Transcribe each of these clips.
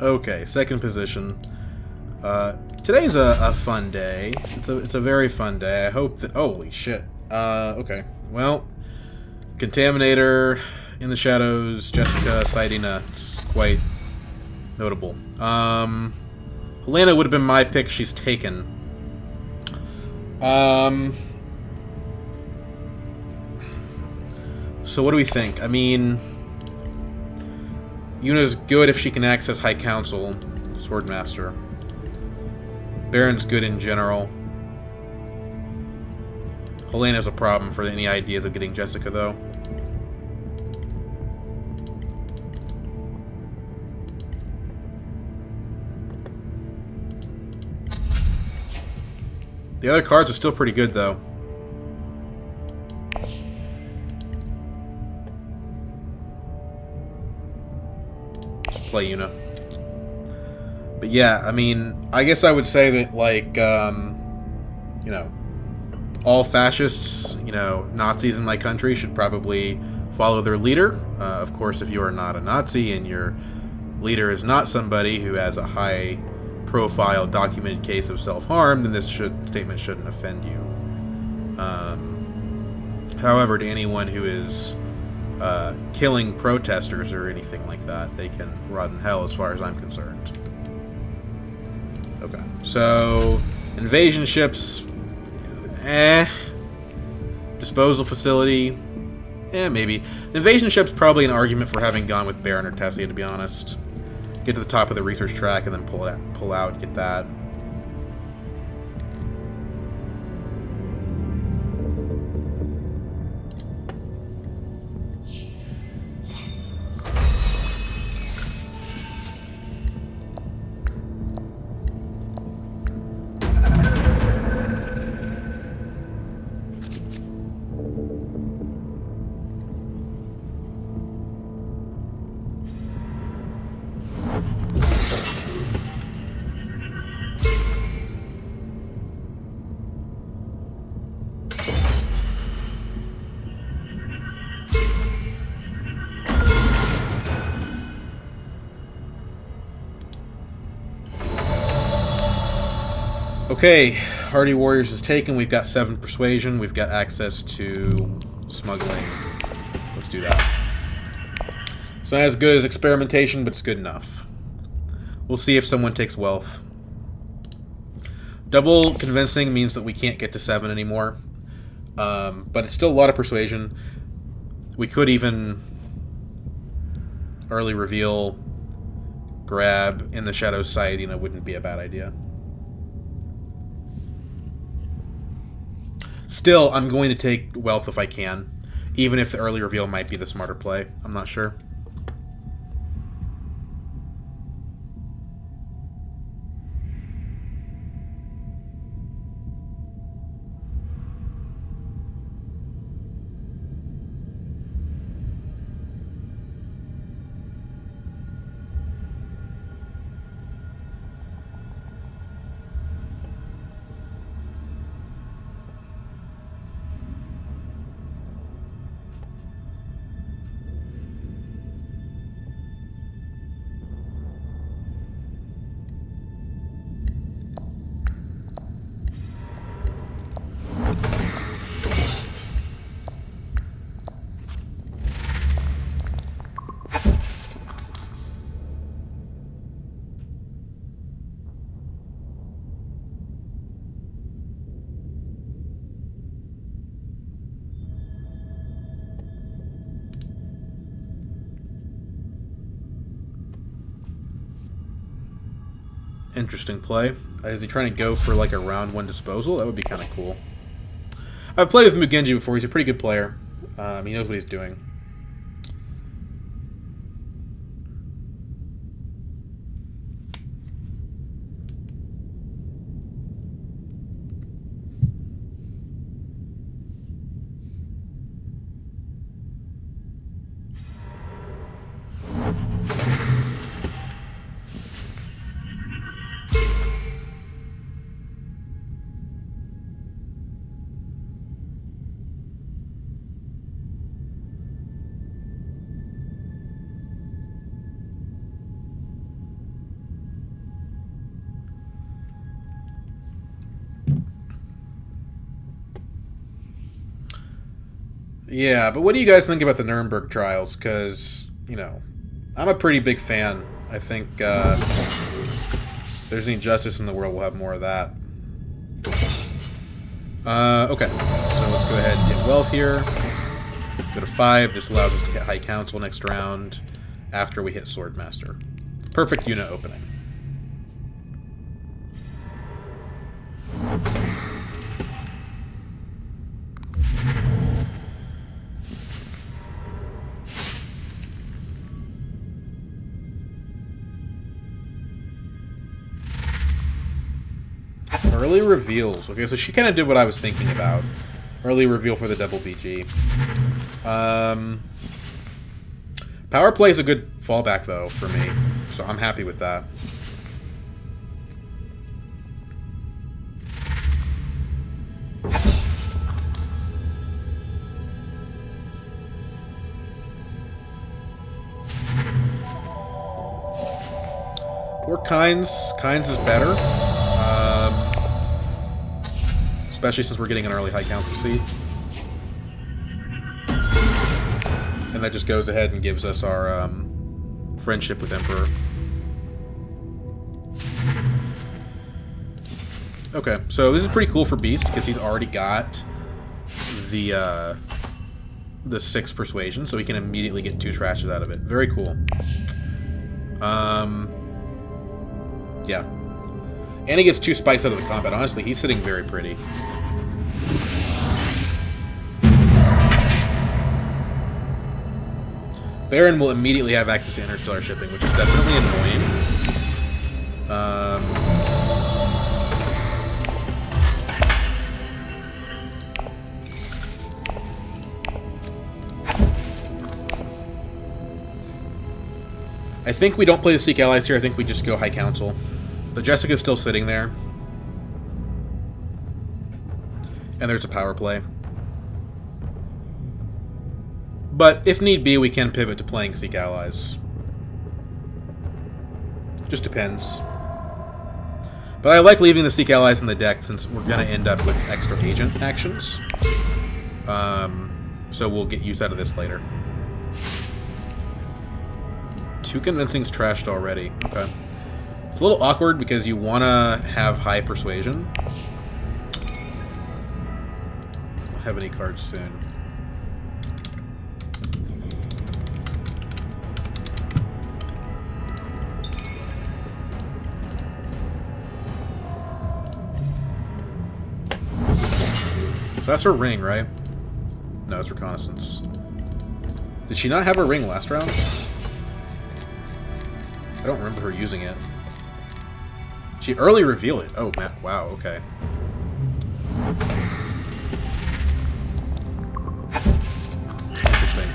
Okay, second position. Today's a fun day. It's a very fun day. I hope that... Holy shit. Okay. Well, Contaminator, In the Shadows, Jessica, Sidina. It's quite notable. Helena would have been my pick. She's taken. So what do we think? I mean... Yuna's good if she can access High Council. Swordmaster. Baron's good in general. Helena's a problem for any ideas of getting Jessica, though. The other cards are still pretty good, though. Just play Yuna. But yeah, I mean, I guess I would say that, like, you know, all fascists, you know, Nazis in my country should probably follow their leader. Of course, if you are not a Nazi and your leader is not somebody who has a high-profile documented case of self-harm, then this statement shouldn't offend you. However, to anyone who is killing protesters or anything like that, they can rot in hell as far as I'm concerned. Okay, so invasion ships, disposal facility, maybe. Invasion ship's probably an argument for having gone with Baron or Tessia, to be honest. Get to the top of the research track and then pull out, get that. Okay, Hardy Warriors is taken. We've got 7 persuasion. We've got access to smuggling. Let's do that. It's not as good as experimentation, but it's good enough. We'll see if someone takes wealth. Double convincing means that we can't get to 7 anymore. But it's still a lot of persuasion. We could even early reveal, grab In the Shadows side, you know, wouldn't be a bad idea. Still, I'm going to take wealth if I can, even if the early reveal might be the smarter play. I'm not sure. Interesting play. Is he trying to go for like a round 1 disposal? That would be kind of cool. I've played with Mugenji before. He's a pretty good player. He knows what he's doing. Yeah, but what do you guys think about the Nuremberg trials? Because, you know, I'm a pretty big fan. I think if there's any justice in the world, we'll have more of that. Okay, so let's go ahead and get wealth here. Go to 5. This allows us to get High Council next round after we hit Swordmaster. Perfect unit opening. Early reveals. Okay, so she kind of did what I was thinking about. Early reveal for the double BG. Power play is a good fallback, though, for me. So I'm happy with that. Or Kynes. Kynes is better. Especially since we're getting an early High Council seat. And that just goes ahead and gives us our friendship with Emperor. Okay, so this is pretty cool for Beast because he's already got the 6 persuasion, so he can immediately get 2 trashes out of it. Very cool. Yeah. And he gets 2 spice out of the combat. Honestly, he's sitting very pretty. Baron will immediately have access to interstellar shipping, which is definitely annoying. I think we don't play the Seek Allies here. I think we just go High Council. The Jessica's still sitting there. And there's a power play. But if need be, we can pivot to playing Seek Allies. Just depends. But I like leaving the Seek Allies in the deck since we're going to end up with extra agent actions. So we'll get use out of this later. 2 convincing's trashed already. Okay. It's a little awkward because you want to have high persuasion. We'll have any cards soon. So that's her ring, right? No, it's reconnaissance. Did she not have her ring last round? I don't remember her using it. She early revealed it. Oh, man. Wow, okay. Interesting.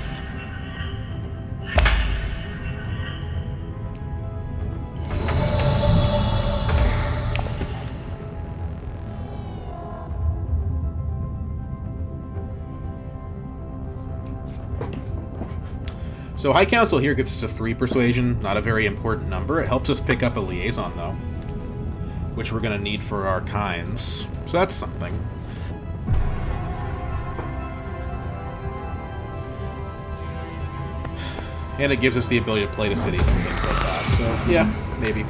So High Council here gets us to 3 persuasion, not a very important number. It helps us pick up a liaison, though, which we're going to need for our Kynes. So that's something. And it gives us the ability to play the cities and things like that. So, yeah, maybe.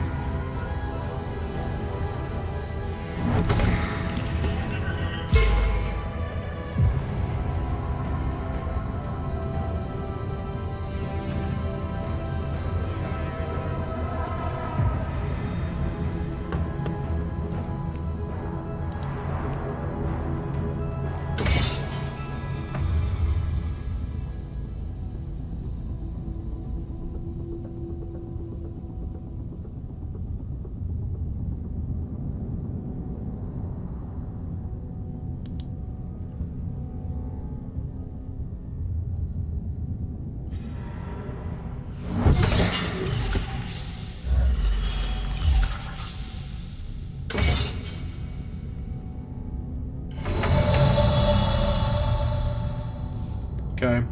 Okay.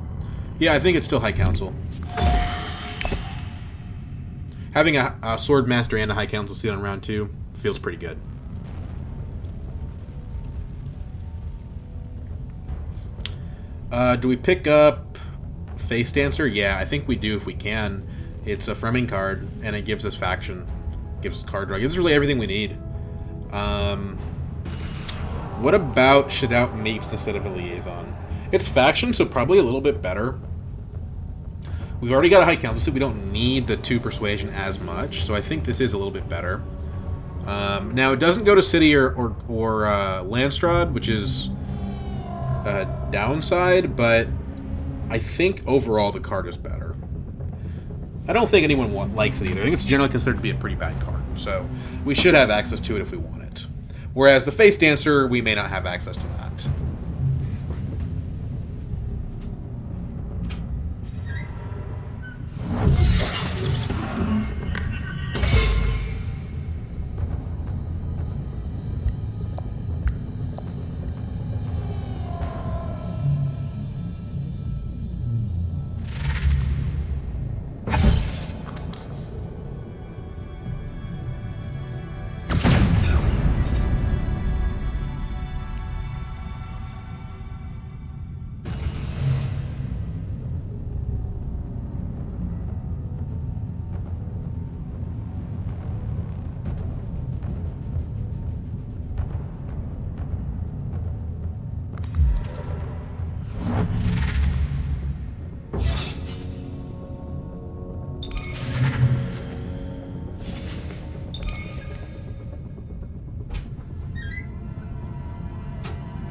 Yeah, I think it's still High Council. Having a Sword Master and a High Council seat on round 2 feels pretty good. Do we pick up Face Dancer? Yeah, I think we do if we can. It's a Fremming card, and it gives us faction. Gives us card draw. Gives us really everything we need. What about shit out Mapes instead of a Liaison? It's faction, so probably a little bit better. We've already got a High Council, so we don't need the 2 Persuasion as much, so I think this is a little bit better. Now, it doesn't go to City or Landstrad, which is a downside, but I think overall the card is better. I don't think anyone likes it either. I think it's generally considered to be a pretty bad card, so we should have access to it if we want it. Whereas the Face Dancer, we may not have access to that.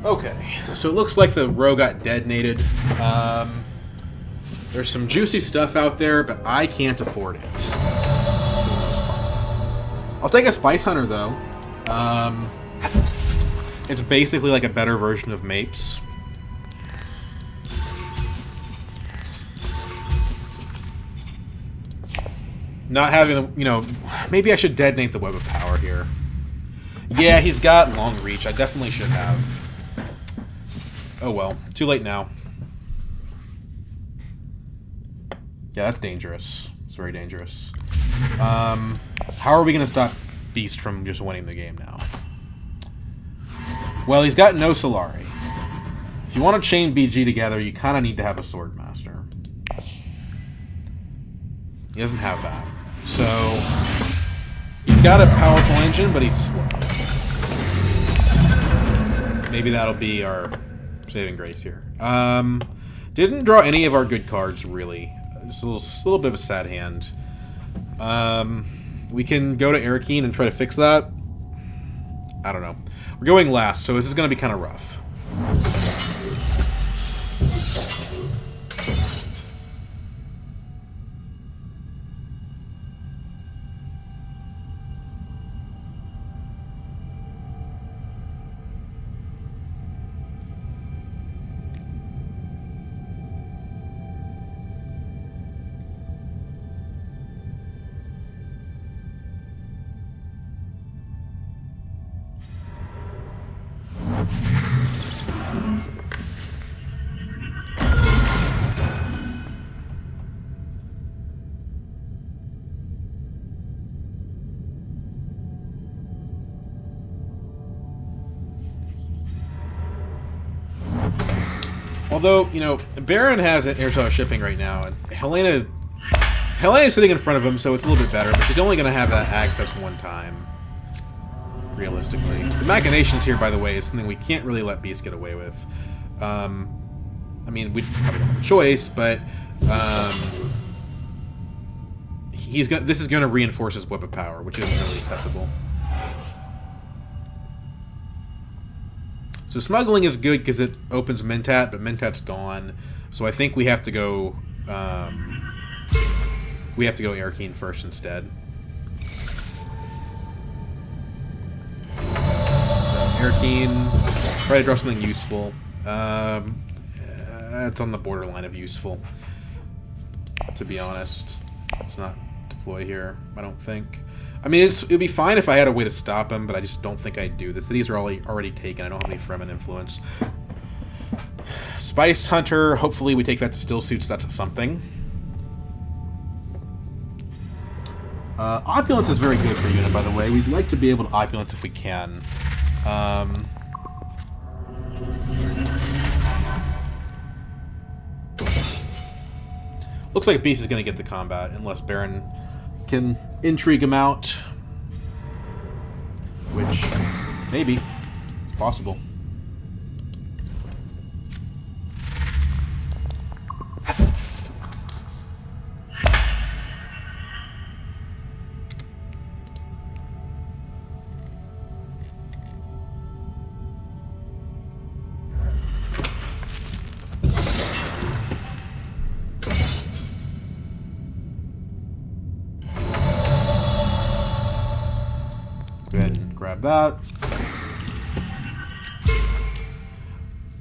Okay, so it looks like the row got detonated. There's some juicy stuff out there, but I can't afford it. I'll take a Spice Hunter, though. It's basically like a better version of Mapes. Not having, you know, maybe I should detonate the Web of Power here. Yeah, he's got long reach. I definitely should have. Oh well, too late now. Yeah, that's dangerous. It's very dangerous. How are we going to stop Beast from just winning the game now? Well, he's got no Solari. If you want to chain BG together, you kind of need to have a Swordmaster. He doesn't have that. So, he's got a powerful engine, but he's slow. Maybe that'll be our saving grace here. Didn't draw any of our good cards, really. Just a little bit of a sad hand. We can go to Arakeen and try to fix that. I don't know. We're going last, so this is going to be kind of rough. Although, you know, Baron has an airtower shipping right now, and Helena's sitting in front of him, so it's a little bit better, but she's only going to have that access one time, realistically. The Machinations here, by the way, is something we can't really let Beast get away with. I mean, we probably don't have a choice, but this is going to reinforce his Web of Power, which isn't really acceptable. So smuggling is good because it opens Mentat, but Mentat's gone. So I think we have to go. We have to go Arakeen first instead. Arakeen, try to draw something useful. It's on the borderline of useful, to be honest. Let's not deploy here, I don't think. I mean, it'd be fine if I had a way to stop him, but I just don't think I'd do. The cities are already taken. I don't have any Fremen influence. Spice Hunter, hopefully we take that to Still Suits. That's something. Opulence is very good for unit, by the way. We'd like to be able to Opulence if we can. Looks like Beast is going to get the combat, unless Baron can intrigue him out. Which, maybe. It's possible. Go ahead and grab that.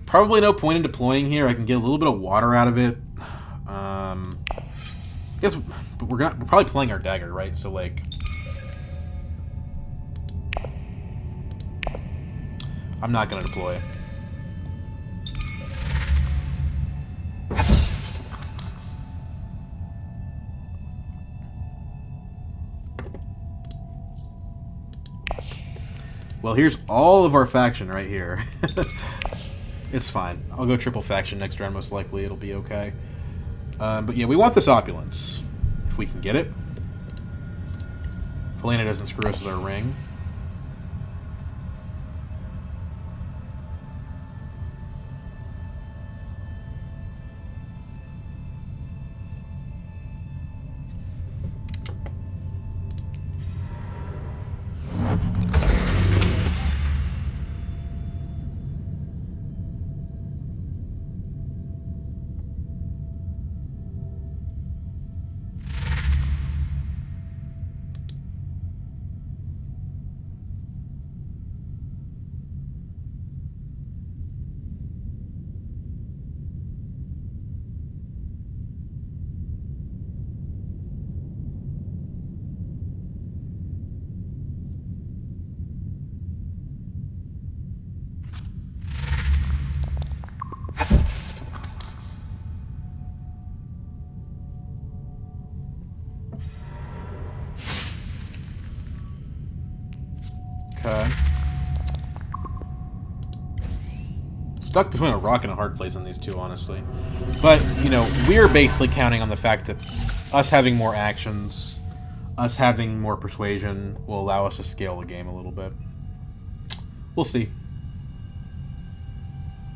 Probably no point in deploying here. I can get a little bit of water out of it. I guess, but we're probably playing our dagger, right? So like, I'm not gonna deploy. Well, here's all of our faction right here. It's fine. I'll go triple faction next round, most likely. It'll be okay. But yeah, we want this opulence. If we can get it. Helena doesn't screw us with our ring. Okay. Stuck between a rock and a hard place on these two, honestly. But, you know, we're basically counting on the fact that us having more actions, us having more persuasion, will allow us to scale the game a little bit. We'll see.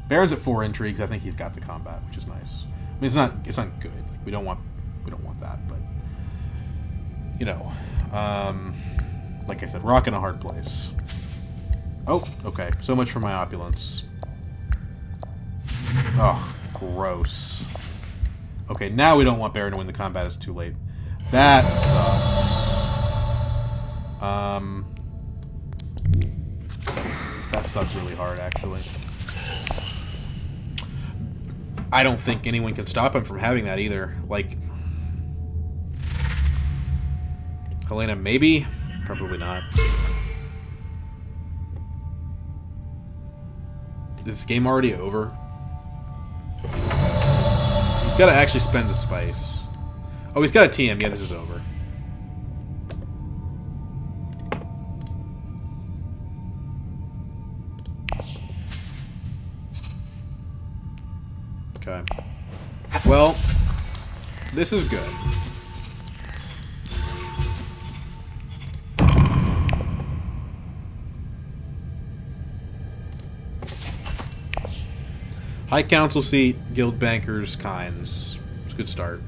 Baron's at 4 intrigues. I think he's got the combat, which is nice. I mean, it's not good. Like, we don't want that, but you know, like I said, rock in a hard place. Oh, okay. So much for my opulence. Oh, gross. Okay, now we don't want Baron to win the combat. It's too late. That sucks. That sucks really hard, actually. I don't think anyone can stop him from having that either. Like, Helena, maybe? Probably not. Is this game already over? He's got to actually spend the spice. Oh, he's got a TM. Yeah, this is over. Okay. Well, this is good. High Council seat, Guild Bankers, Kinds. It's a good start.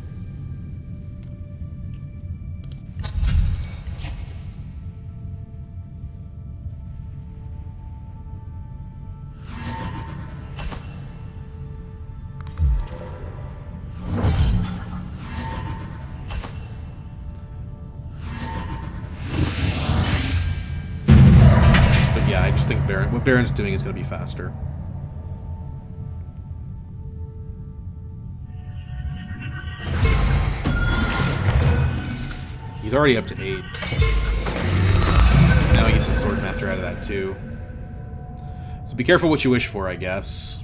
But yeah, I just think what Baron's doing is going to be faster. He's already up to 8. Now he gets the Sword Master out of that too. So be careful what you wish for, I guess.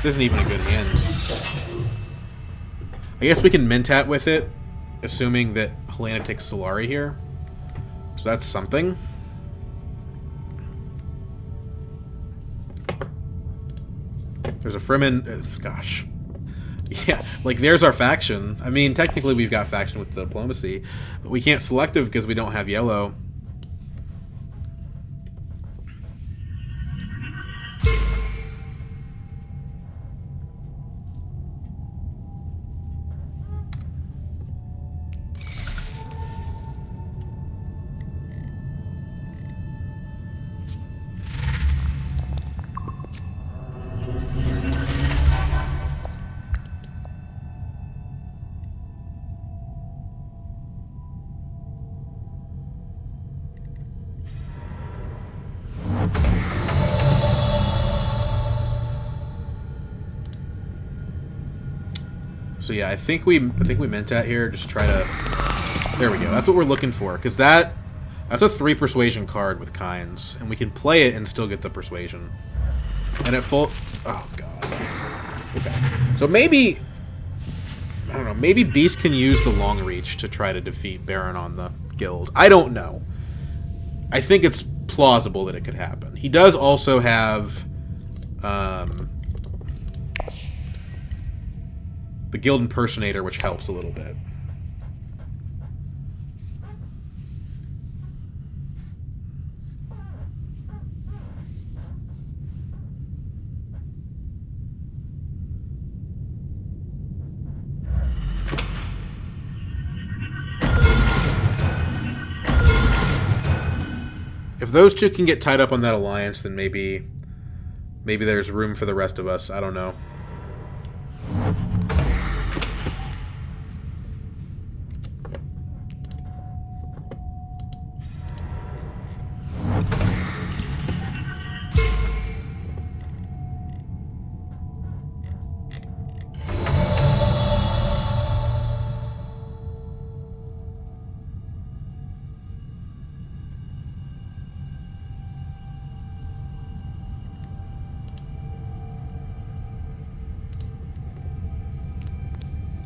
This isn't even a good hand. I guess we can Mentat with it, assuming that Helena takes Solari here. So that's something. There's a Fremen. Gosh. Yeah, like, there's our faction. I mean, technically we've got faction with the diplomacy, but we can't selective because we don't have yellow. So yeah, I think we meant that here. Just try to. There we go. That's what we're looking for, because that's a 3 persuasion card with kinds, and we can play it and still get the persuasion. And at full. Oh god. Okay. So maybe I don't know. Maybe Beast can use the long reach to try to defeat Baron on the guild. I don't know. I think it's plausible that it could happen. He does also have. The Guild Impersonator, which helps a little bit. If those two can get tied up on that alliance, then maybe there's room for the rest of us. I don't know.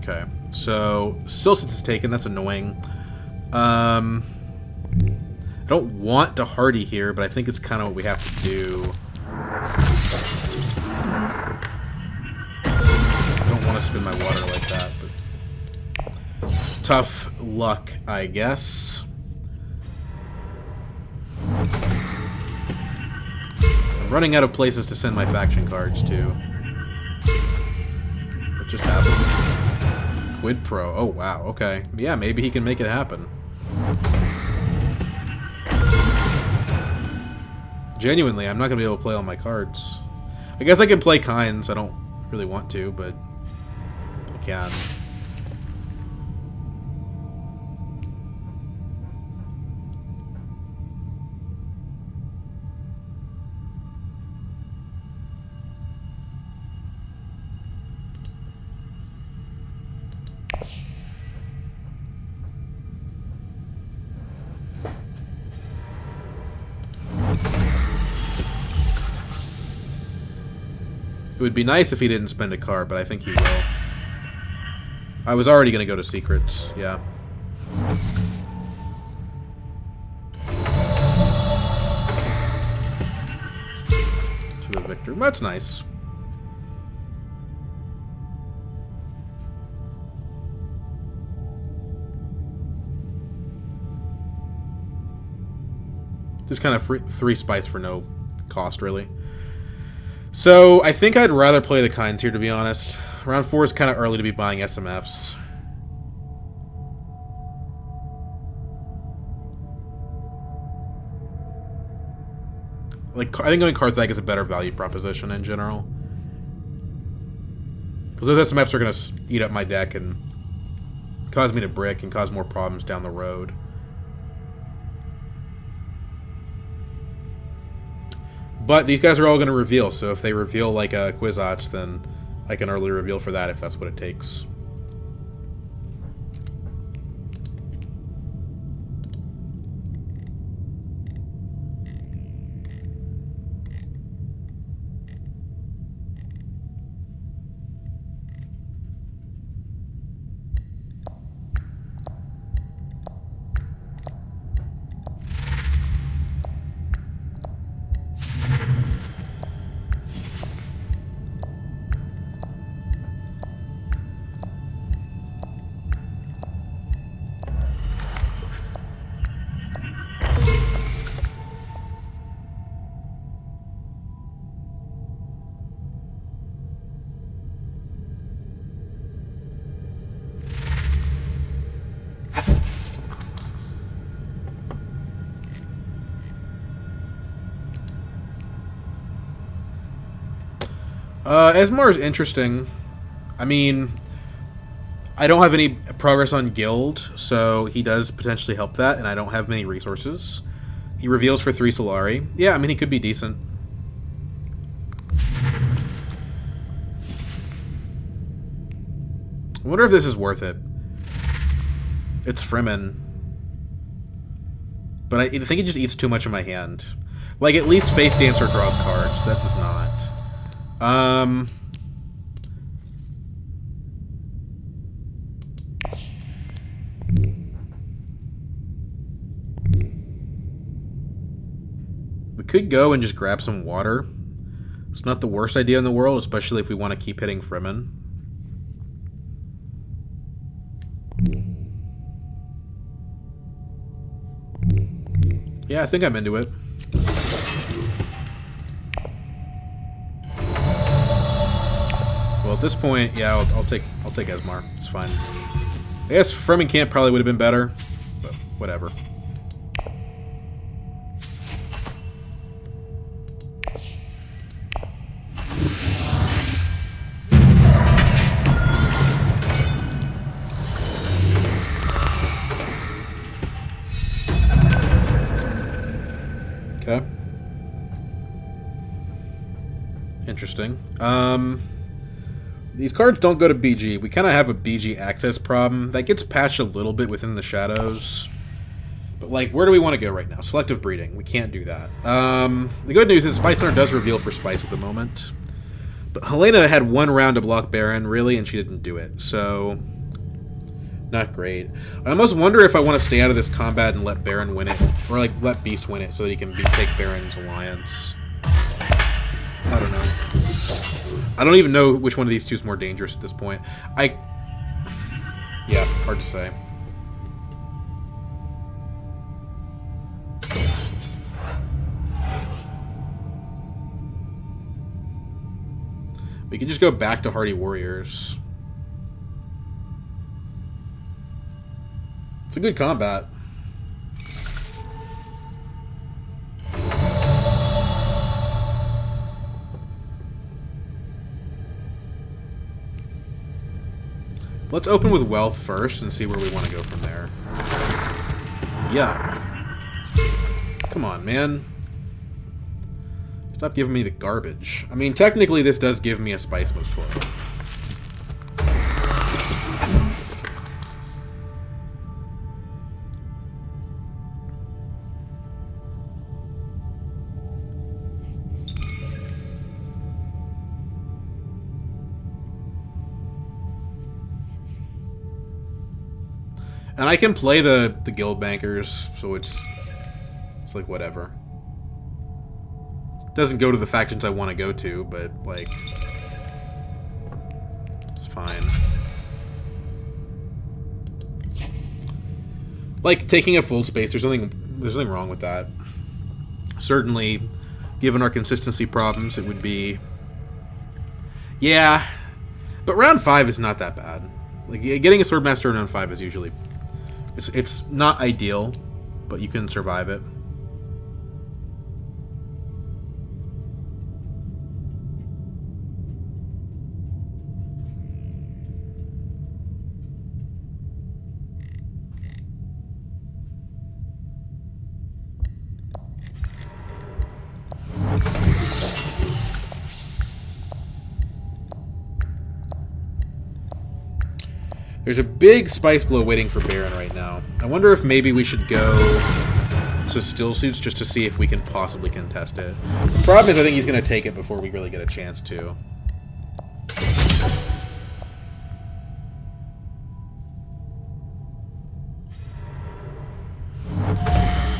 Okay, so still since it's taken, that's annoying. I don't want to hardy here, but I think it's kind of what we have to do. I don't want to spin my water like that, but tough luck, I guess. I'm running out of places to send my faction cards to. What just happened? Quid pro. Oh, wow. Okay. Yeah, maybe he can make it happen. Genuinely, I'm not going to be able to play all my cards. I guess I can play kinds. I don't really want to, but I can. It would be nice if he didn't spend a card, but I think he will. I was already going to go to secrets, yeah. To the victor. That's nice. Just kind of 3 spice for no cost, really. So, I think I'd rather play the kinds here, to be honest. Round 4 is kind of early to be buying SMFs. Like, I think going Carthag is a better value proposition in general. Because those SMFs are going to eat up my deck and cause me to brick and cause more problems down the road. But these guys are all going to reveal, so if they reveal like a Kwisatz, then I can early reveal for that if that's what it takes. Esmar is interesting. I mean, I don't have any progress on guild, so he does potentially help that, and I don't have many resources. He reveals for 3 Solari. Yeah, I mean, he could be decent. I wonder if this is worth it. It's Fremen. But I think it just eats too much of my hand. Like, at least Face Dancer draws cards. That does not. We could go and just grab some water. It's not the worst idea in the world, especially if we want to keep hitting Fremen. Yeah, I think I'm into it. Well, at this point, yeah, I'll take Esmar. It's fine. I guess Fremen Camp probably would have been better, but whatever. Okay. Interesting. These cards don't go to BG. We kind of have a BG access problem. That gets patched a little bit within the shadows. But, like, where do we want to go right now? Selective breeding. We can't do that. The good news is Spice Hunter does reveal for Spice at the moment. But Helena had 1 round to block Baron, really, and she didn't do it. So, not great. I almost wonder if I want to stay out of this combat and let Baron win it. Or, like, let Beast win it so that he can take Baron's alliance. I don't know. I don't even know which one of these two is more dangerous at this point. Yeah, hard to say. We can just go back to Hardy Warriors. It's a good combat. Let's open with Wealth first and see where we want to go from there. Yeah. Come on, man. Stop giving me the garbage. I mean, technically this does give me a Spice Most Horrible. And I can play the guild bankers, so it's like whatever. It doesn't go to the factions I want to go to, but like it's fine. Like taking a full space, there's nothing wrong with that. Certainly, given our consistency problems, it would be yeah. But round 5 is not that bad. Like getting a Swordmaster in round 5 is usually it's not ideal, but you can survive it. There's a big Spice Blow waiting for Baron right now. I wonder if maybe we should go to Still Suits just to see if we can possibly contest it. The problem is I think he's going to take it before we really get a chance to.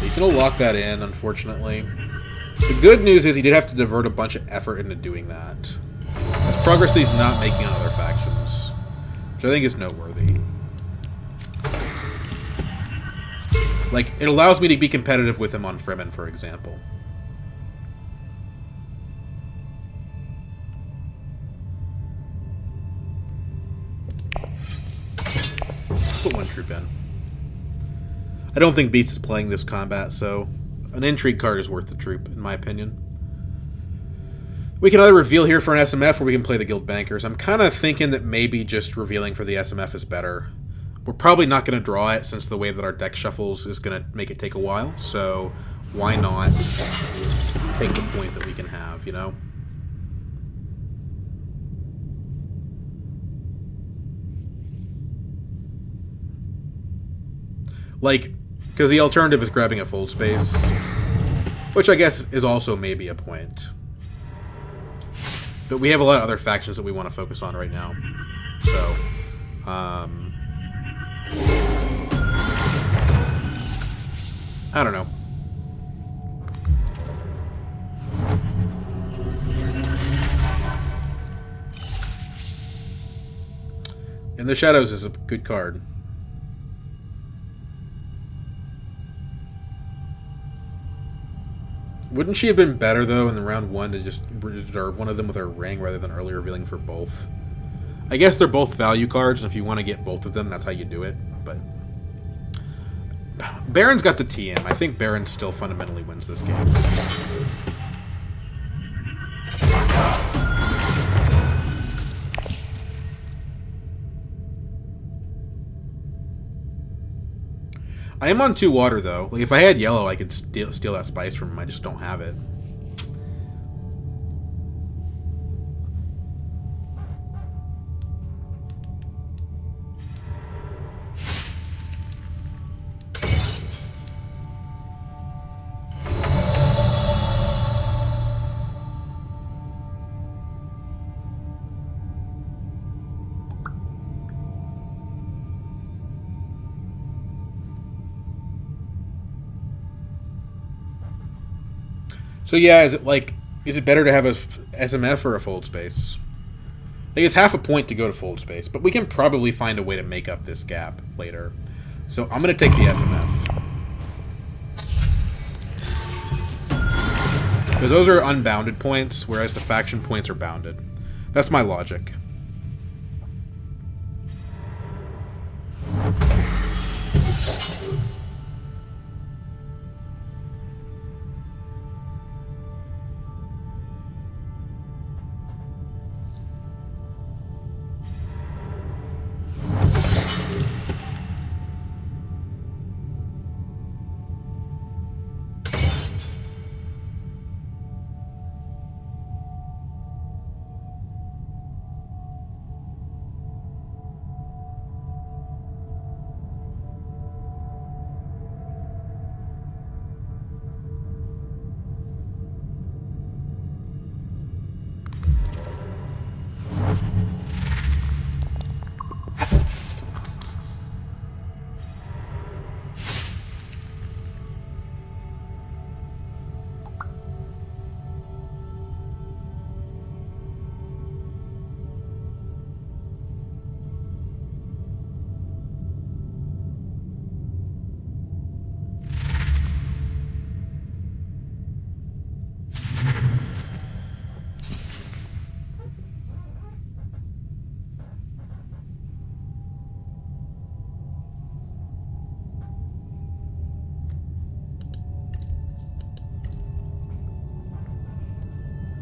He's going to lock that in, unfortunately. The good news is he did have to divert a bunch of effort into doing that. That's progress that he's not making on other factions, which I think is noteworthy. Like, it allows me to be competitive with him on Fremen, for example. Put 1 troop in. I don't think Beast is playing this combat, so an intrigue card is worth the troop, in my opinion. We can either reveal here for an SMF or we can play the Guild Bankers. I'm kind of thinking that maybe just revealing for the SMF is better. We're probably not going to draw it since the way that our deck shuffles is going to make it take a while. So why not take the point that we can have, you know? Like, because the alternative is grabbing a fold space, which I guess is also maybe a point. But we have a lot of other factions that we want to focus on right now. So, I don't know. In the Shadows is a good card. Wouldn't she have been better, though, in the round 1 to just reserve one of them with her ring rather than early revealing for both? I guess they're both value cards, and if you want to get both of them, that's how you do it. But Baron's got the TM. I think Baron still fundamentally wins this game. I am on 2 water, though. Like, if I had yellow, I could steal that spice from him. I just don't have it. So yeah, is it better to have a SMF or a fold space? I think it's half a point to go to fold space, but we can probably find a way to make up this gap later. So I'm going to take the SMF. Because those are unbounded points, whereas the faction points are bounded. That's my logic.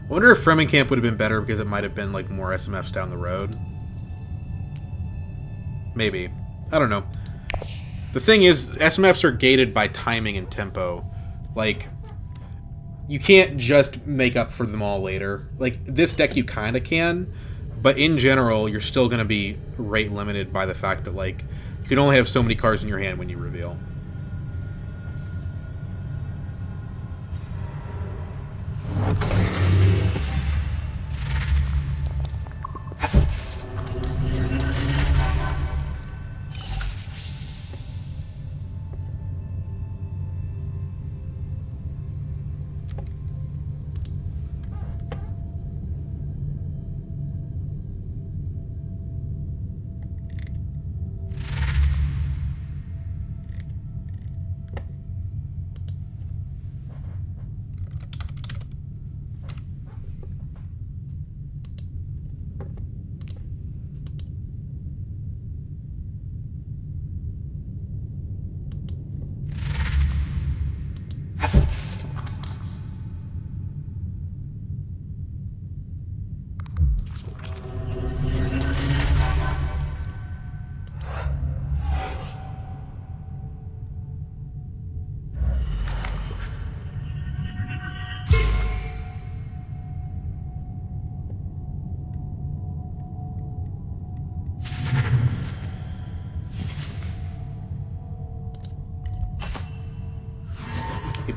I wonder if Fremingkamp would have been better because it might have been like more SMFs down the road. Maybe. I don't know. The thing is, SMFs are gated by timing and tempo. Like, you can't just make up for them all later. Like, this deck you kind of can, but in general, you're still going to be rate limited by the fact that, like, you can only have so many cards in your hand when you reveal.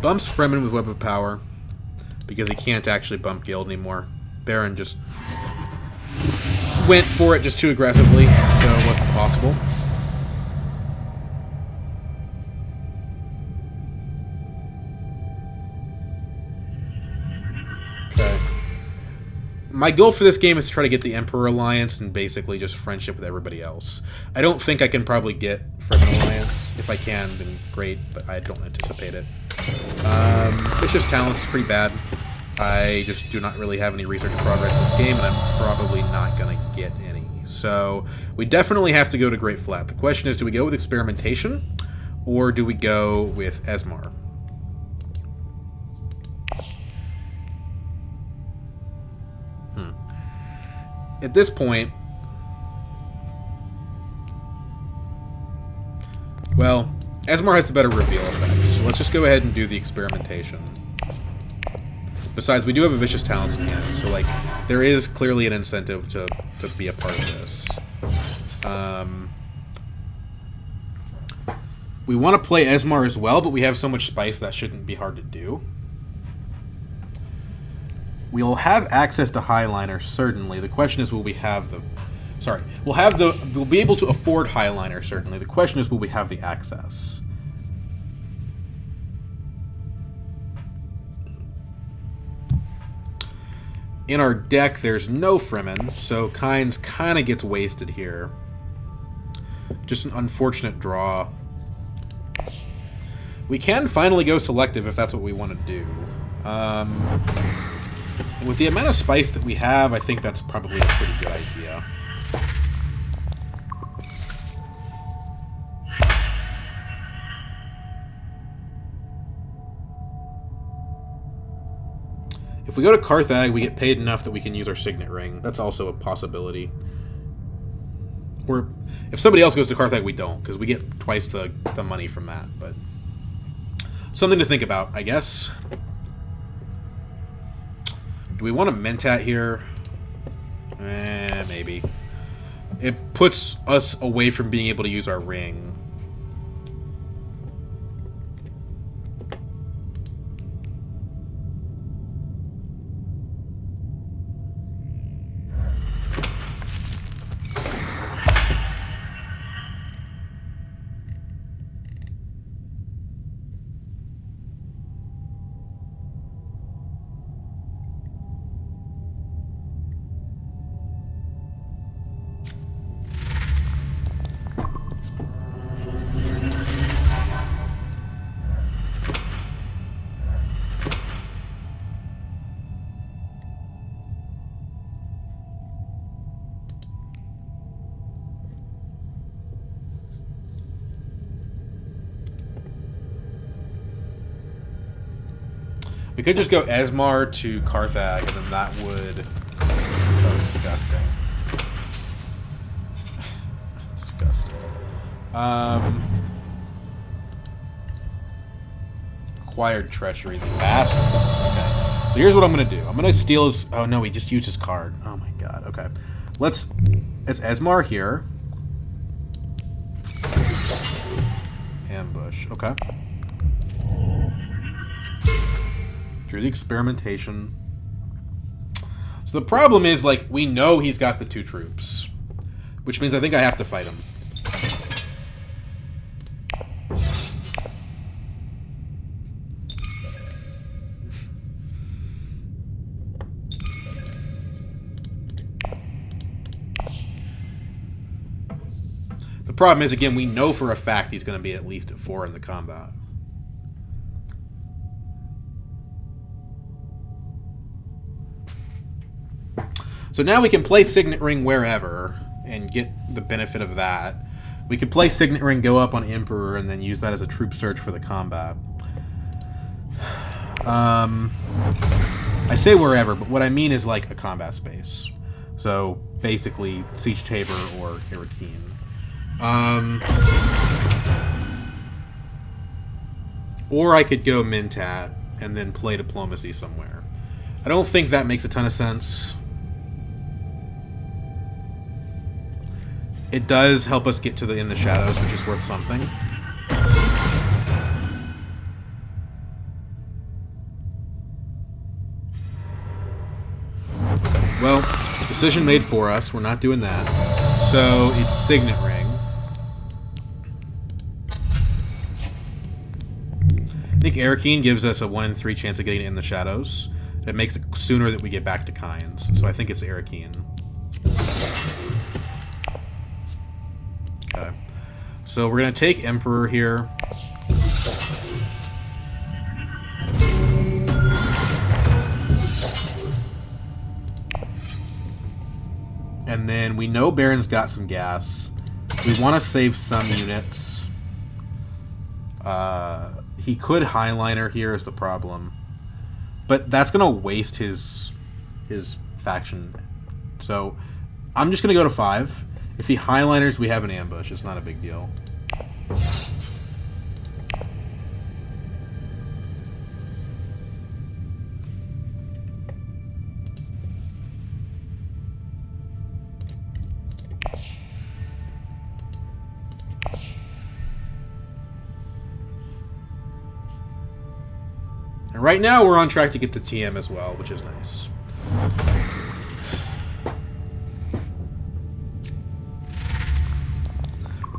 It bumps Fremen with Web of Power, because he can't actually bump Guild anymore. Baron just went for it just too aggressively, so it wasn't possible. Okay. My goal for this game is to try to get the Emperor Alliance and basically just friendship with everybody else. I don't think I can probably get Fremen Alliance. If I can, then great, but I don't anticipate it. Vicious Talents is pretty bad. I just do not really have any research progress in this game, and I'm probably not going to get any. So, we definitely have to go to Great Flat. The question is, do we go with Experimentation, or do we go with Esmar? At this point, well, Esmar has the better reveal effect, so let's just go ahead and do the Experimentation. Besides, we do have a Vicious Talents in hand, so, like, there is clearly an incentive to be a part of this. We want to play Esmar as well, but we have so much spice that shouldn't be hard to do. We'll have access to Highliner, certainly. The question is, will we have the... Sorry. We'll be able to afford Highliner, certainly. The question is, will we have the access? In our deck, there's no Fremen, so Kynes kind of gets wasted here. Just an unfortunate draw. We can finally go selective if that's what we want to do. And with the amount of spice that we have, I think that's probably a pretty good idea. If we go to Carthag, we get paid enough that we can use our Signet Ring. That's also a possibility. Or if somebody else goes to Carthag, we don't, because we get twice the money from that. But something to think about, I guess. Do we want to Mentat here? Maybe. It puts us away from being able to use our ring. We could just go Esmar to Carthag, and then that would... Oh, disgusting. Disgusting. Acquired Treachery, the bastard. Okay. So here's what I'm going to do. I'm going to steal his... Oh, no, he just used his card. Oh, my God. Okay. It's Esmar here. Ambush. Okay. Through the Experimentation. So the problem is, like, we know he's got the 2 troops. Which means I think I have to fight him. The problem is, again, we know for a fact he's going to be at least at 4 in the combat. So now we can play Signet Ring wherever and get the benefit of that. We could play Signet Ring, go up on Emperor, and then use that as a troop surge for the combat. I say wherever, but what I mean is like a combat space. So basically Siege Tabor or Irakeen. Or I could go Mentat and then play Diplomacy somewhere. I don't think that makes a ton of sense. It does help us get to the In the Shadows, which is worth something. Decision made for us. We're not doing that. So it's Signet Ring. I think Arakeen gives us a 1 in 3 chance of getting it in the shadows. It makes it sooner that we get back to Kynes. So I think it's Arakeen. Okay. So we're going to take Emperor here. And then we know Baron's got some gas. We want to save some units. He could Highliner here is the problem. But that's going to waste his faction. So I'm just going to go to 5. If he Highliners, we have an ambush. It's not a big deal. And right now, we're on track to get the TM as well, which is nice.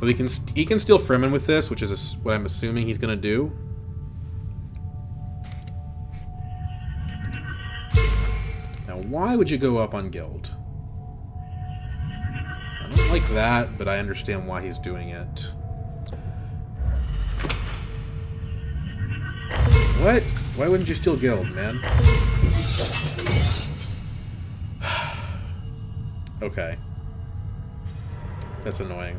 But he can steal Fremen with this, which is what I'm assuming he's going to do. Now, why would you go up on Guild? I don't like that, but I understand why he's doing it. What? Why wouldn't you steal Guild, man? Okay. That's annoying.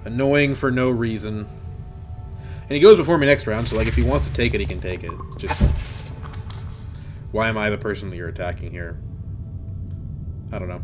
Annoying for no reason. And he goes before me next round, so like if he wants to take it, he can take it. It's just... Why am I the person that you're attacking here? I don't know.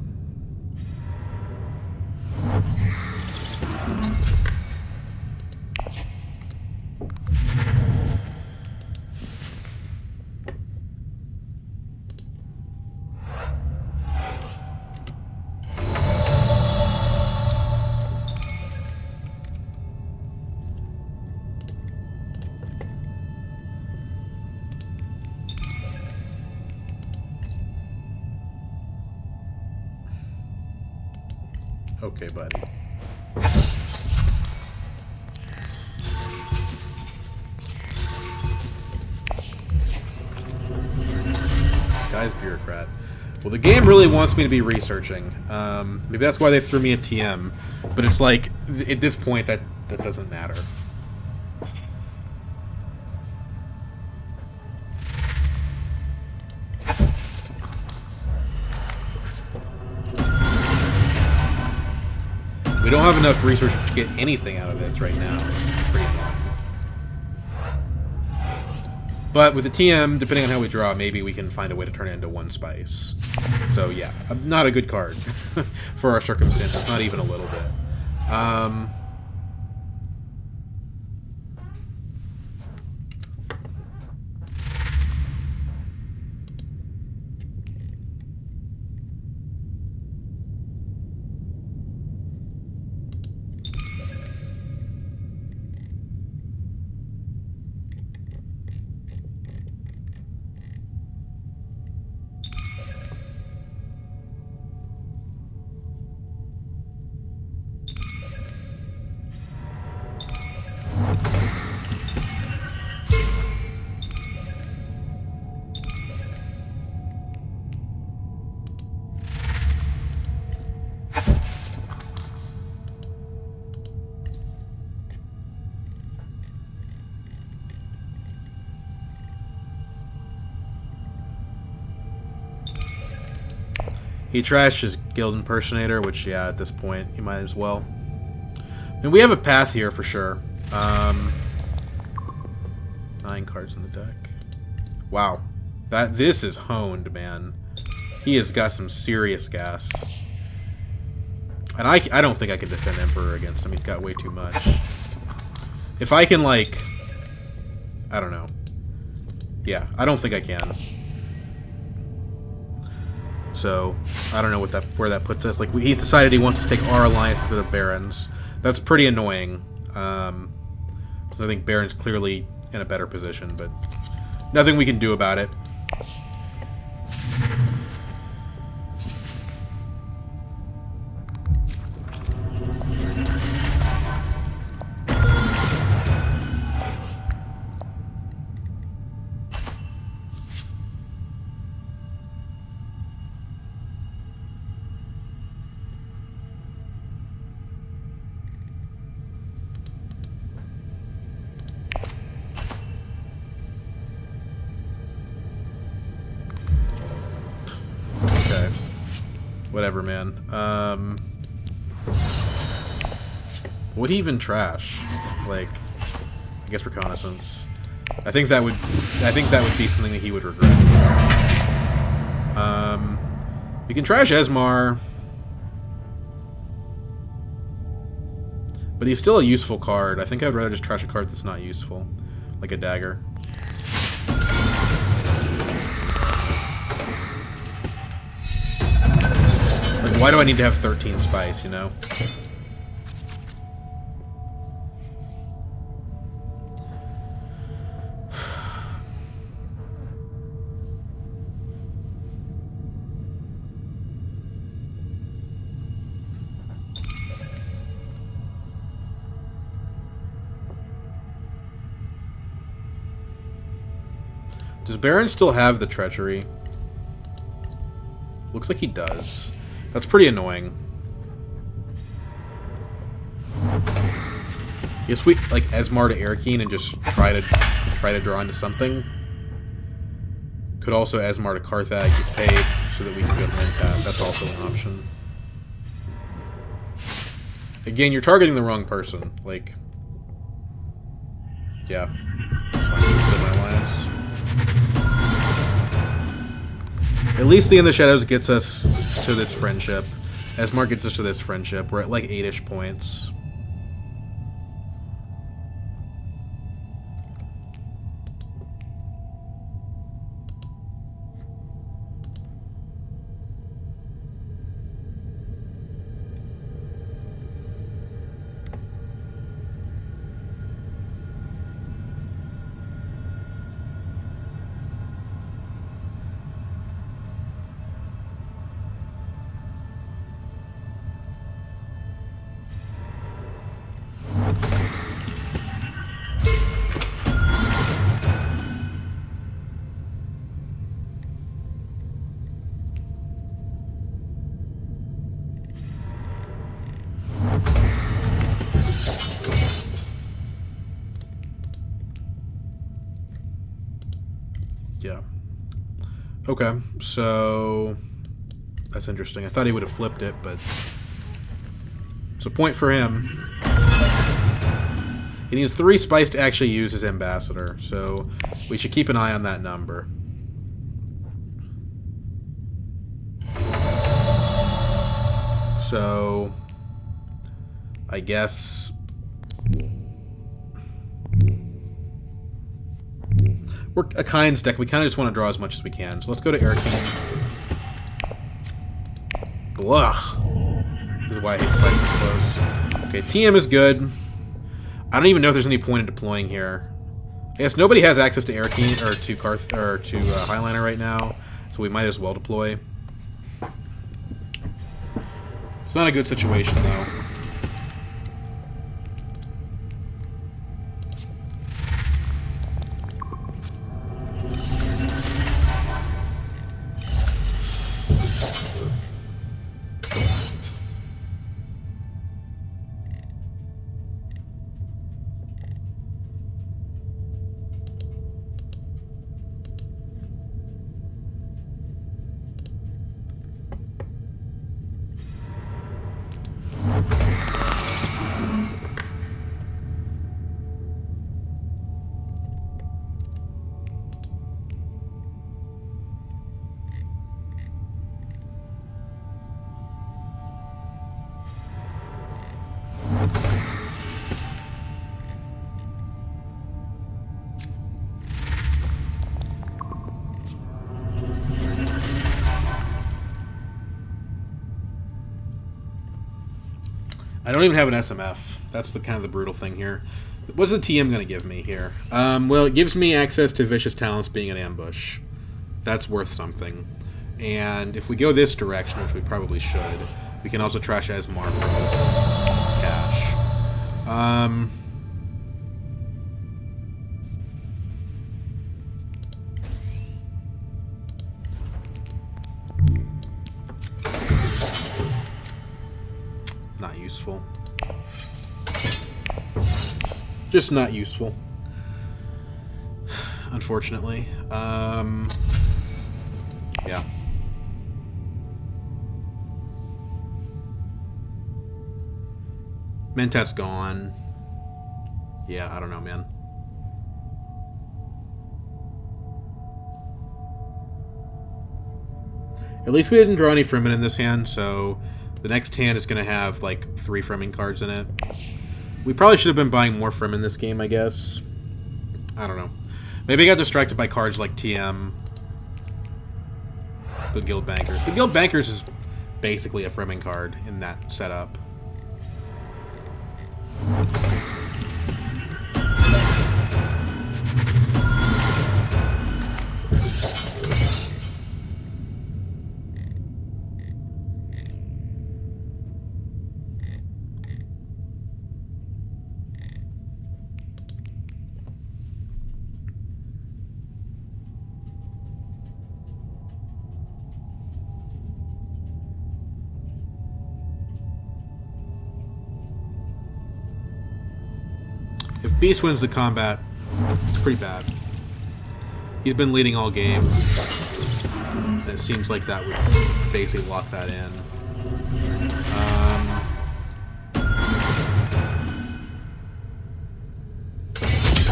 Okay, buddy. Guy's bureaucrat. Well, the game really wants me to be researching. Maybe that's why they threw me a TM. But it's like, at this point, that doesn't matter. We don't have enough research to get anything out of this right now. Pretty annoying. But with the TM, depending on how we draw, maybe we can find a way to turn it into 1 spice. So yeah, not a good card for our circumstances. Not even a little bit. He trashed his guild impersonator, which, yeah, at this point, he might as well. I mean, we have a path here for sure. 9 cards in the deck. Wow. This is honed, man. He has got some serious gas. And I don't think I can defend Emperor against him. He's got way too much. If I can, like... I don't know. Yeah, I don't think I can. So, I don't know where that puts us. Like, he's decided he wants to take our alliance instead of Baron's. That's pretty annoying. I think Baron's clearly in a better position, but nothing we can do about it. Whatever, man. Would he even trash? Like, I guess reconnaissance. I think that would be something that he would regret. You can trash Esmar, but he's still a useful card. I think I'd rather just trash a card that's not useful, like a dagger. Like, why do I need to have 13 spice, you know? Does Baron still have the treachery? Looks like he does. That's pretty annoying. Yes, we like Esmar to Airkeen and just try to draw into something. Could also Esmar to Carthag, get paid so that we can go to Mentat. That's also an option. Again, you're targeting the wrong person. Like, yeah, that's fine. Still my alliance. At least the In the Shadows gets us to this friendship. Esmar gets us to this friendship. We're at like 8-ish points. Yeah. Okay, so that's interesting. I thought he would have flipped it, but it's a point for him. He needs 3 spice to actually use his ambassador, so we should keep an eye on that number. So I guess we're a Kind's deck. We kind of just want to draw as much as we can. So let's go to Airkeen. Ugh. This is why I hate Spice is close. Okay, TM is good. I don't even know if there's any point in deploying here. I guess nobody has access to Airkeen or to Highliner right now, so we might as well deploy. It's not a good situation though. I don't even have an SMF. That's the kind of the brutal thing here. What's the TM going to give me here? Well, it gives me access to Vicious Talents being an ambush. That's worth something. And if we go this direction, which we probably should, we can also trash Esmar for cash. Not useful. Just not useful. Unfortunately. Yeah. Mentat's gone. Yeah, I don't know, man. At least we didn't draw any Fremen in this hand, so the next hand is going to have, like, 3 Fremen cards in it. We probably should have been buying more Fremen this game, I guess. I don't know. Maybe I got distracted by cards like TM. The Guild Bankers. The Guild Bankers is basically a Fremen card in that setup. If Beast wins the combat, it's pretty bad. He's been leading all game. And it seems like that would basically lock that in.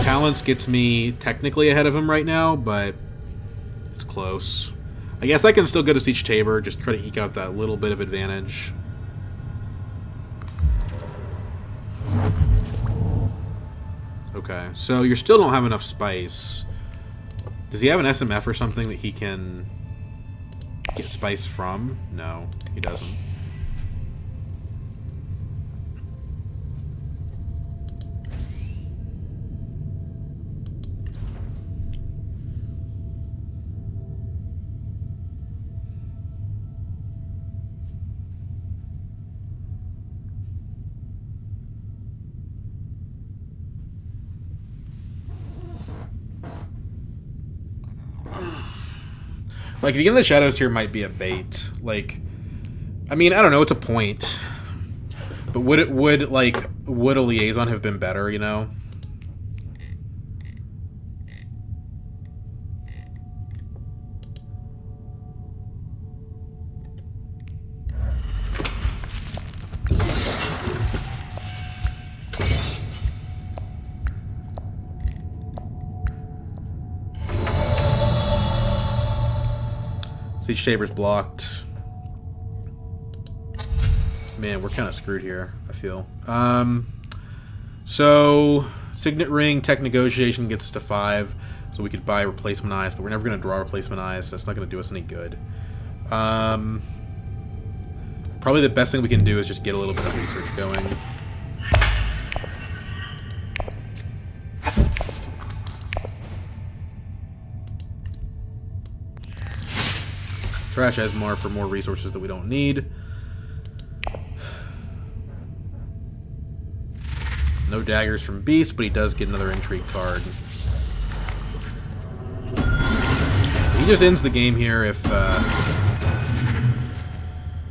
Talents gets me technically ahead of him right now, but it's close. I guess I can still go to Siege Tabor, just try to eke out that little bit of advantage. Okay, so you still don't have enough spice. Does he have an SMF or something that he can get spice from? No, he doesn't. Like, the End of the Shadows here might be a bait. Like, I mean, I don't know, it's a point. But would a liaison have been better, you know? Siege Tabor's blocked. Man, we're kind of screwed here, I feel. So, Signet Ring, Tech Negotiation gets us to 5, so we could buy Replacement Eyes, but we're never going to draw Replacement Eyes, so that's not going to do us any good. Probably the best thing we can do is just get a little bit of research going. Trash Esmar for more resources that we don't need. No daggers from Beast, but he does get another Intrigue card. He just ends the game here if...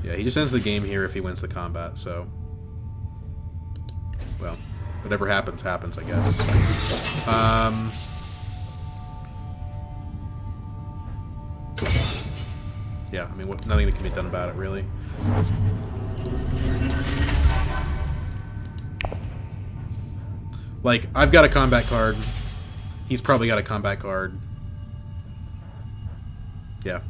yeah, he just ends the game here if he wins the combat, so... Well, whatever happens, happens, I guess. Yeah, I mean, nothing that can be done about it, really. Like, I've got a combat card. He's probably got a combat card. Yeah.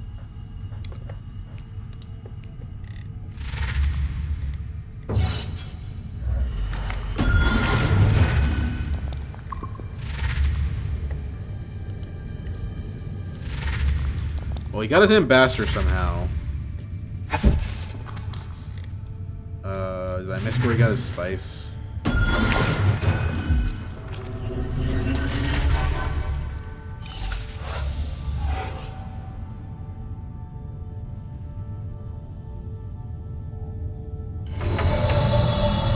Well, he got his ambassador somehow. Did I miss where he got his spice?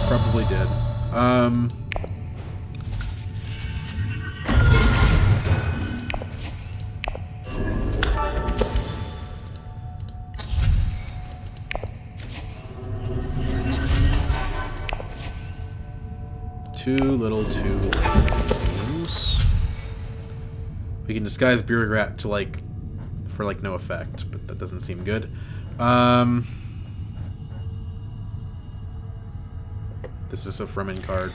Probably did. Too little, it seems. We can disguise Bureaucrat to, like, for, like, no effect, but that doesn't seem good. This is a Fremen card.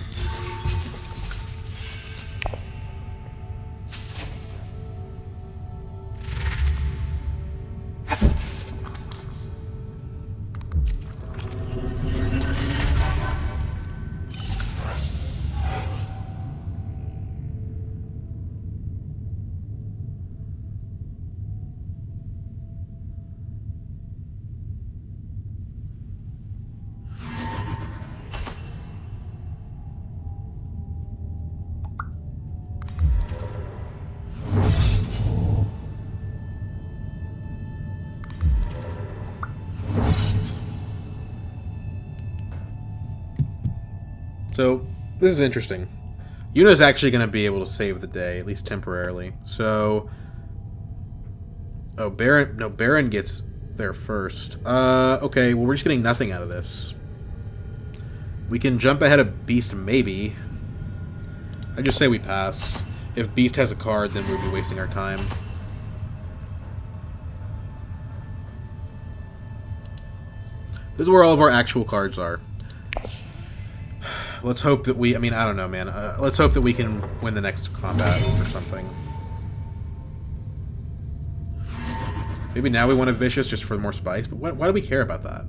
So, this is interesting. Yuna's actually going to be able to save the day, at least temporarily. So... Oh, Baron... No, Baron gets there first. Okay, well, we're just getting nothing out of this. We can jump ahead of Beast, maybe. I just say we pass. If Beast has a card, then we'll be wasting our time. This is where all of our actual cards are. Let's hope that we... I mean, I don't know, man. Let's hope that we can win the next combat or something. Maybe now we want a Vicious just for more spice, but why do we care about that?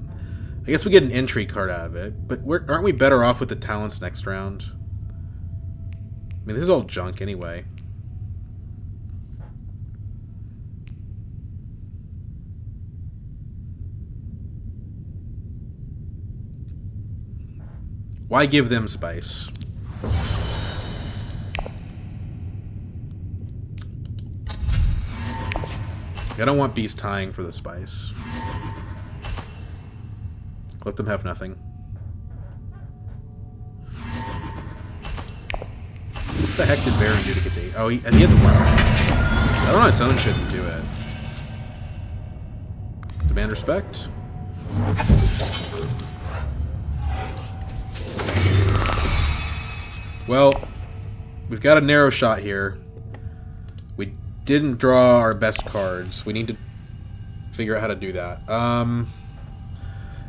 I guess we get an entry card out of it, but aren't we better off with the talents next round? I mean, this is all junk anyway. Why give them spice? I don't want Beast tying for the spice. Let them have nothing. What the heck did Baron do to get the... Oh, he had the one. I don't know, its own shouldn't do it. Demand respect? Well, we've got a narrow shot here. We didn't draw our best cards. We need to figure out how to do that.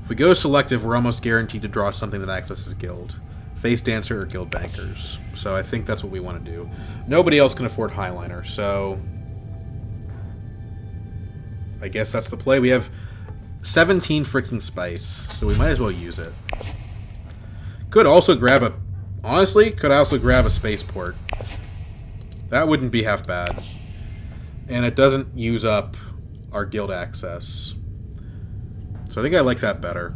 If we go selective, we're almost guaranteed to draw something that accesses Guild. Face Dancer or Guild Bankers. So I think that's what we want to do. Nobody else can afford Highliner, so... I guess that's the play. We have 17 freaking spice, so we might as well use it. Could also grab a... Honestly, could also grab a spaceport. That wouldn't be half bad. And it doesn't use up our guild access. So I think I like that better.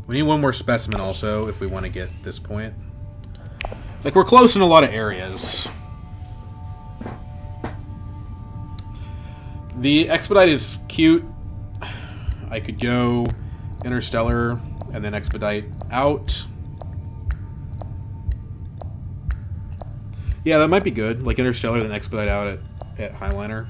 We need one more specimen also if we want to get this point. Like, we're close in a lot of areas. The Expedite is cute. I could go Interstellar and then Expedite out. Yeah, that might be good. Like Interstellar, then Expedite out at Highliner.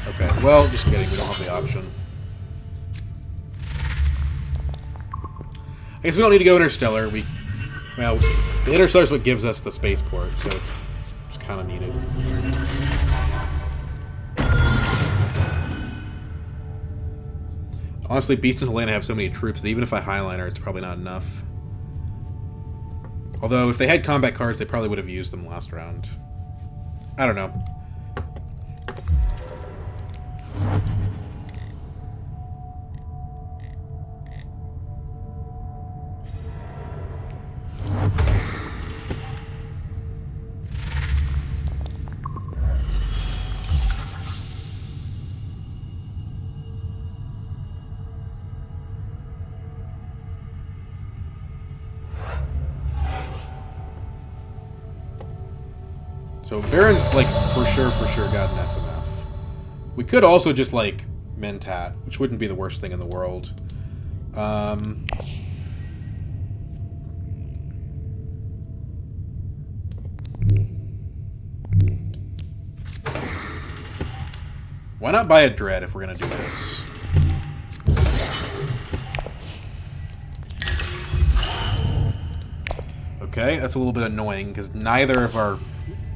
Okay, well, just kidding. We don't have the option. I guess we don't need to go Interstellar. Well, the Interstellar is what gives us the spaceport, so it's kind of needed. Honestly, Beast and Helena have so many troops that even if I Highliner, it's probably not enough. Although, if they had combat cards, they probably would have used them last round. I don't know. So Baron's, like, for sure got an SMF. We could also just, like, Mentat, which wouldn't be the worst thing in the world. Why not buy a dread if we're gonna do this? Okay, that's a little bit annoying because neither of our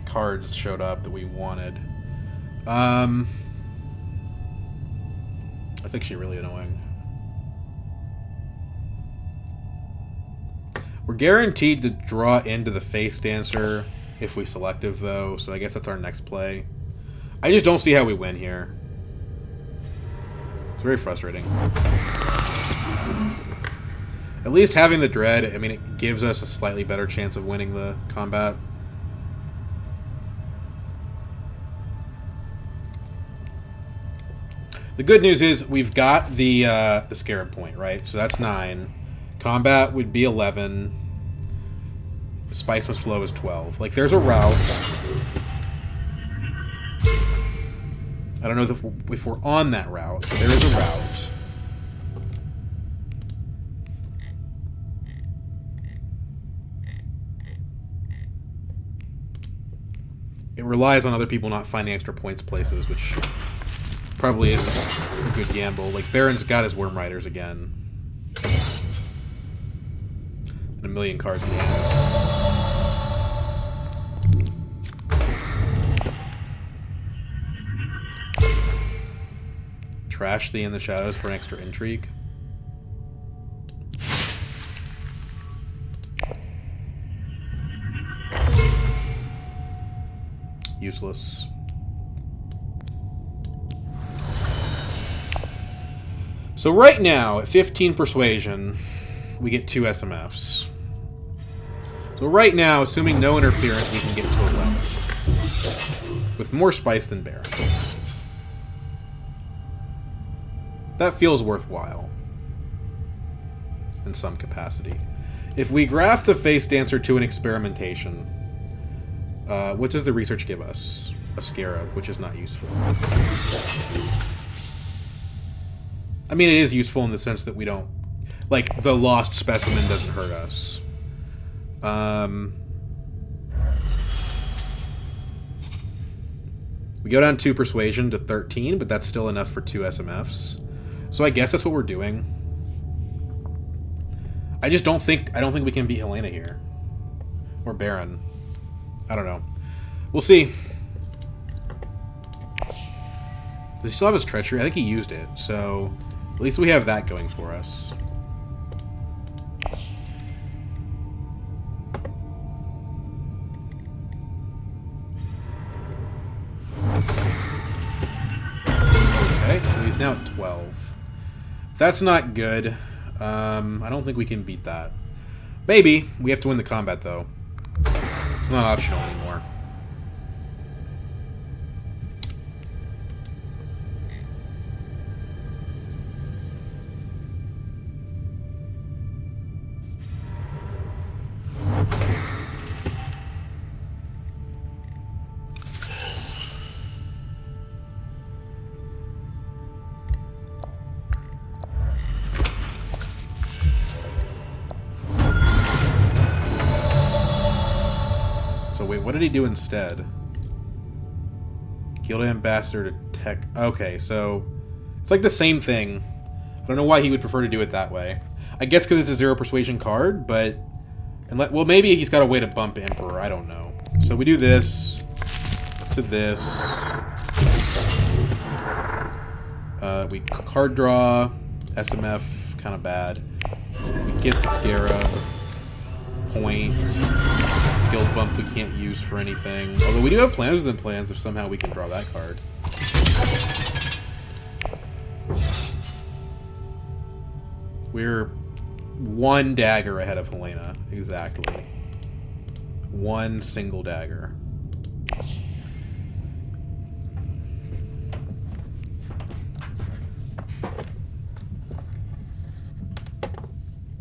cards showed up that we wanted. That's actually really annoying. We're guaranteed to draw into the Face Dancer if we selective, though, so I guess that's our next play. I just don't see how we win here. It's very frustrating. At least having the Dread, I mean, it gives us a slightly better chance of winning the combat. The good news is we've got the Scarab point, right? So that's 9. Combat would be 11. Spice Must Flow is 12. Like, there's a route. I don't know if we're on that route, but there is a route. It relies on other people not finding extra points places, which probably isn't a good gamble. Like, Baron's got his Worm Riders again. And a million cards in the end. Trash the In the Shadows for an extra intrigue. Useless. So right now, at 15 Persuasion, we get 2 SMFs. So right now, assuming no interference, we can get to 11. With more spice than Baron. That feels worthwhile. In some capacity. If we graph the Face Dancer to an experimentation, what does the research give us? A Scarab, which is not useful. I mean, it is useful in the sense that we don't... Like, the lost specimen doesn't hurt us. We go down 2 Persuasion to 13, but that's still enough for 2 SMFs. So I guess that's what we're doing. I just don't think... I don't think we can beat Helena here. Or Baron. I don't know. We'll see. Does he still have his treachery? I think he used it, so at least we have that going for us. Okay, so he's now at 12. That's not good. I don't think we can beat that. Maybe. We have to win the combat, though. It's not optional anymore. What did he do instead? Guild Ambassador to Tech. Okay, so it's like the same thing. I don't know why he would prefer to do it that way. I guess because it's a 0 Persuasion card, but... well, maybe he's got a way to bump Emperor. I don't know. So we do this to this. We card draw. SMF, kind of bad. We get the Scarab. Point. Guild bump we can't use for anything. Although we do have plans within plans if somehow we can draw that card. We're 1 dagger ahead of Helena. Exactly. 1 single dagger.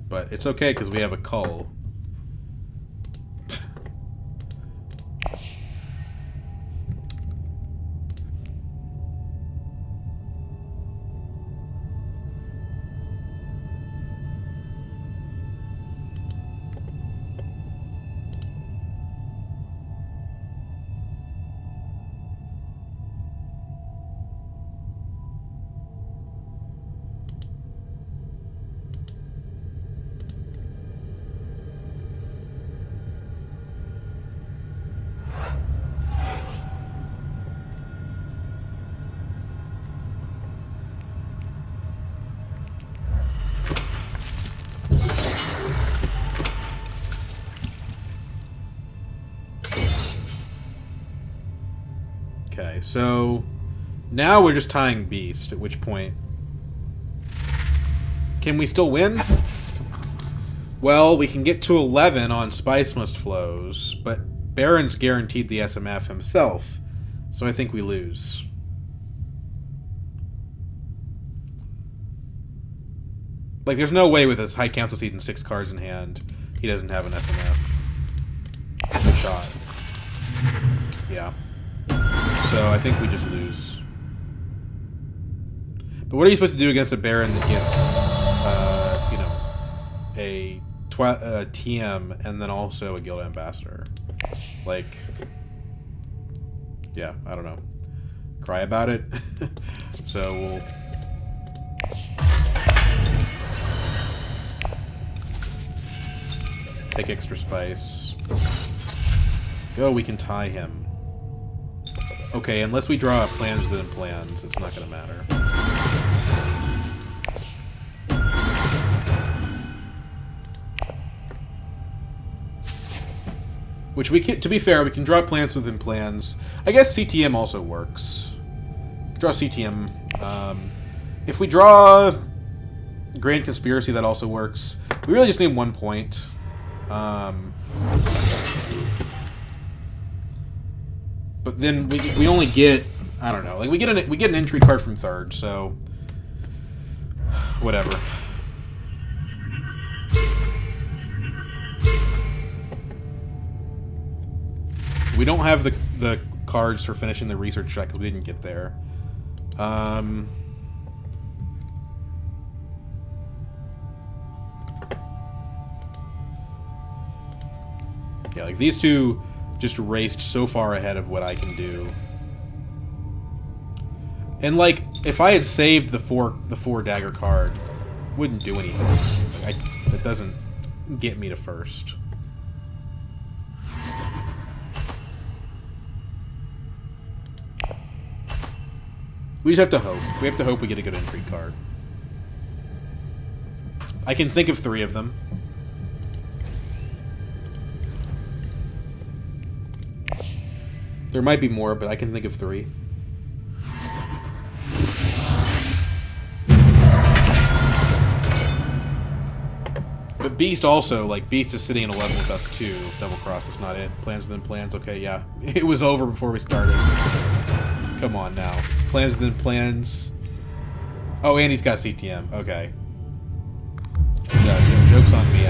But it's okay because we have a cull. Okay, so now we're just tying Beast, at which point... Can we still win? Well, we can get to 11 on Spice Must Flows, but Baron's guaranteed the SMF himself, so I think we lose. Like, there's no way with his High Council Seat and 6 cards in hand, he doesn't have an SMF. No shot. Yeah. So I think we just lose. But what are you supposed to do against a Baron that gets, you know, a TM and then also a Guild Ambassador? Like, yeah, I don't know. Cry about it. So we'll... Take extra spice. Go, we can tie him. Okay, unless we draw plans within plans, it's not gonna matter. Which we can, to be fair, we can draw plans within plans. I guess CTM also works. Draw CTM. If we draw Grand Conspiracy, that also works. We really just need 1 point. But then we only get, I don't know, like we get an entry card from third, so whatever. We don't have the cards for finishing the research check because we didn't get there. Yeah, like these two just raced so far ahead of what I can do. And like, if I had saved the four dagger card, wouldn't do anything. Like, that doesn't get me to first. We just have to hope. We have to hope we get a good entry card. I can think of 3 of them. There might be more, but I can think of 3. But Beast also, like, Beast is sitting in 11 with us too. Double cross, it's not it. Plans within plans, okay, yeah. It was over before we started. Come on now. Plans within plans. Oh, and he's got CTM, okay. Yeah, joke's on me.